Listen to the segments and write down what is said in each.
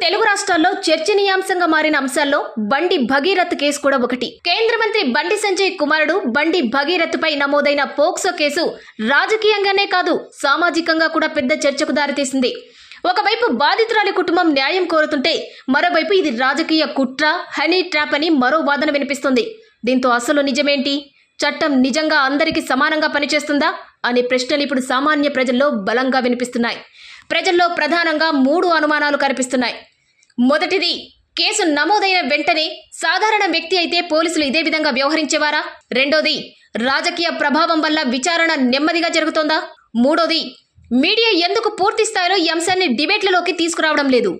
తెలుగు రాష్ట్రాల్లో చర్చనీయాంశంగా మారిన అంశాల్లో బండి భగీరథ్ కేసు కూడా ఒకటి. కేంద్ర మంత్రి బండి సంజయ్ కుమారుడు బండి భగీరథ్ పై నమోదైన పోక్సో కేసు రాజకీయంగానే కాదు, సామాజికంగా కూడా పెద్ద చర్చకు దారితీసింది. ఒకవైపు బాధితురాలి కుటుంబం న్యాయం కోరుతుంటే, మరోవైపు ఇది రాజకీయ కుట్ర, హనీ ట్రాప్ అని మరో వాదన వినిపిస్తుంది. దీంతో అసలు నిజమేంటి? చట్టం నిజంగా అందరికీ సమానంగా పనిచేస్తుందా అనే ప్రశ్నలు ఇప్పుడు సామాన్య ప్రజల్లో బలంగా వినిపిస్తున్నాయి. ప్రజల్లో ప్రధానంగా 3 అనుమానాలు కనిపిస్తున్నాయి. మొదటిది, కేసు నమోదైన వెంటనే సాధారణ వ్యక్తి అయితే పోలీసులు ఇదే విధంగా వ్యవహరించేవారా? రెండోది, రాజకీయ ప్రభావం వల్ల విచారణ నెమ్మదిగా జరుగుతోందా? మూడోది, మీడియా ఎందుకు పూర్తి స్థాయిలో ఈ అంశాన్ని డిబేట్లలోకి తీసుకురావడం లేదు?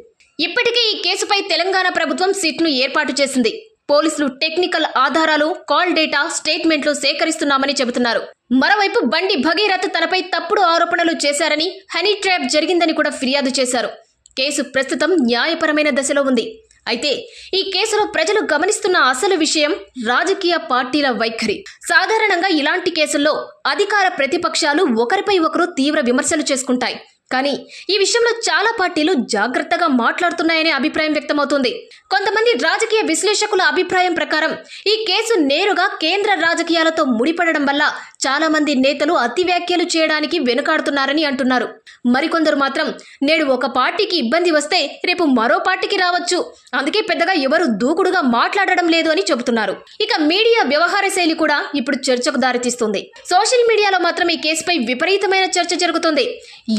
ఇప్పటికే ఈ కేసుపై తెలంగాణ ప్రభుత్వం సిట్ను ఏర్పాటు చేసింది. పోలీసులు టెక్నికల్ ఆధారాలు, కాల్ డేటా, స్టేట్మెంట్లు సేకరిస్తున్నామని చెబుతున్నారు. మరోవైపు బండి భగీరథ్ తనపై తప్పుడు ఆరోపణలు చేశారని, హనీ ట్రాప్ జరిగిందని కూడా ఫిర్యాదు చేశారు. కేసు ప్రస్తుతం న్యాయపరమైన దశలో ఉంది. అయితే ఈ కేసులో ప్రజలు గమనిస్తున్న అసలు విషయం రాజకీయ పార్టీల వైఖరి. సాధారణంగా ఇలాంటి కేసుల్లో అధికార ప్రతిపక్షాలు ఒకరిపై ఒకరు తీవ్ర విమర్శలు చేసుకుంటాయి. కానీ ఈ విషయంలో చాలా పార్టీలు జాగ్రత్తగా మాట్లాడుతున్నాయనే అభిప్రాయం వ్యక్తమవుతుంది. కొంతమంది రాజకీయ విశ్లేషకుల అభిప్రాయం ప్రకారం ఈ కేసు నేరుగా కేంద్ర రాజకీయాలతో ముడిపడడం వల్ల చాలా మంది నేతలు అతి వ్యాఖ్యలు చేయడానికి వెనుకాడుతున్నారని అంటున్నారు. మరికొందరు మాత్రం నేడు ఒక పార్టీకి ఇబ్బంది వస్తే రేపు మరో పార్టీకి రావచ్చు, అందుకే పెద్దగా ఎవరు దూకుడుగా మాట్లాడడం లేదు అని చెబుతున్నారు. ఇక మీడియా వ్యవహార శైలి కూడా ఇప్పుడు చర్చకు దారితీస్తుంది. సోషల్ మీడియాలో మాత్రం ఈ కేసుపై విపరీతమైన చర్చ జరుగుతుంది.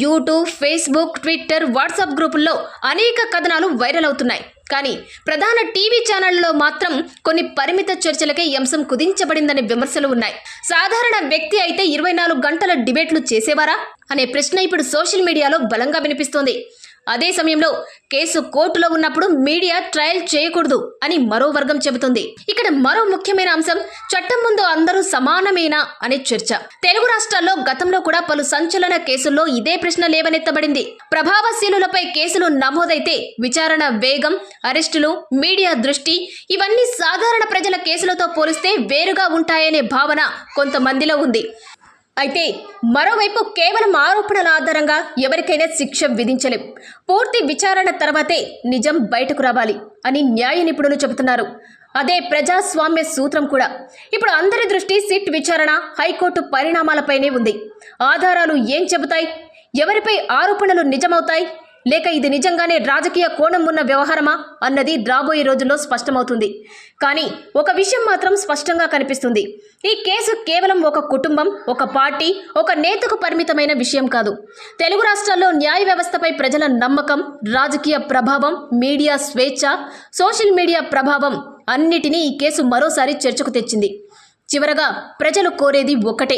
యూట్యూబ్, ఫేస్బుక్, ట్విట్టర్, వాట్సాప్ గ్రూపుల్లో అనేక కథనాలు వైరల్ అవుతున్నాయి. కానీ ప్రధాన టీవీ ఛానళ్లలో మాత్రం కొన్ని పరిమిత చర్చలకే ఈ అంశం కుదించబడిందనే విమర్శలు ఉన్నాయి. సాధారణ వ్యక్తి అయితే 24 గంటల డిబేట్లు చేసేవారా అనే ప్రశ్న ఇప్పుడు సోషల్ మీడియాలో బలంగా వినిపిస్తోంది. అదే సమయంలో కేసు కోర్టులో ఉన్నప్పుడు మీడియా ట్రయల్ చేయకూడదు అని మరో వర్గం చెబుతుంది. ఇక్కడ మరో ముఖ్యమైన అంశం, చట్టం ముందు అందరూ సమానమేనా అనే చర్చ. తెలుగు రాష్ట్రాల్లో గతంలో కూడా పలు సంచలన కేసుల్లో ఇదే ప్రశ్న లేవనెత్తబడింది. ప్రభావశీలులపై కేసులు నమోదైతే విచారణ వేగం, అరెస్టులు, మీడియా దృష్టి ఇవన్నీ సాధారణ ప్రజల కేసులతో పోలిస్తే వేరుగా ఉంటాయనే భావన కొంతమందిలో ఉంది. అయితే మరోవైపు కేవలం ఆరోపణల ఆధారంగా ఎవరికైనా శిక్ష విధించలేం. పూర్తి విచారణ తర్వాతే నిజం బయటకు రావాలి అని న్యాయ నిపుణులు చెబుతున్నారు. అదే ప్రజాస్వామ్య సూత్రం కూడా. ఇప్పుడు అందరి దృష్టి సిట్ విచారణ, హైకోర్టు పరిణామాలపైనే ఉంది. ఆధారాలు ఏం చెబుతాయి? ఎవరిపై ఆరోపణలు నిజమవుతాయి, లేక ఇది నిజంగానే రాజకీయ కోణం ఉన్న వ్యవహారమా అన్నది రాబోయే రోజుల్లో స్పష్టమవుతుంది. కానీ ఒక విషయం మాత్రం స్పష్టంగా కనిపిస్తుంది. ఈ కేసు కేవలం ఒక కుటుంబం, ఒక పార్టీ, ఒక నేతకు పరిమితమైన విషయం కాదు. తెలుగు రాష్ట్రాల్లో న్యాయ వ్యవస్థపై ప్రజల నమ్మకం, రాజకీయ ప్రభావం, మీడియా స్వేచ్ఛ, సోషల్ మీడియా ప్రభావం అన్నిటినీ ఈ కేసు మరోసారి చర్చకు తెచ్చింది. చివరగా ప్రజలు కోరేది ఒక్కటే,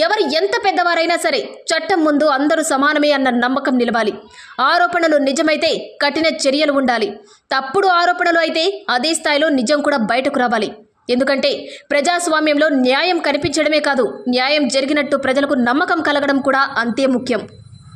ఎవరు ఎంత పెద్దవారైనా సరే చట్టం ముందు అందరూ సమానమే అన్న నమ్మకం నిలవాలి. ఆరోపణలు నిజమైతే కఠిన చర్యలు ఉండాలి. తప్పుడు ఆరోపణలు అయితే అదే స్థాయిలో నిజం కూడా బయటకు రావాలి. ఎందుకంటే ప్రజాస్వామ్యంలో న్యాయం కనిపించడమే కాదు, న్యాయం జరిగినట్టు ప్రజలకు నమ్మకం కలగడం కూడా అంతే ముఖ్యం.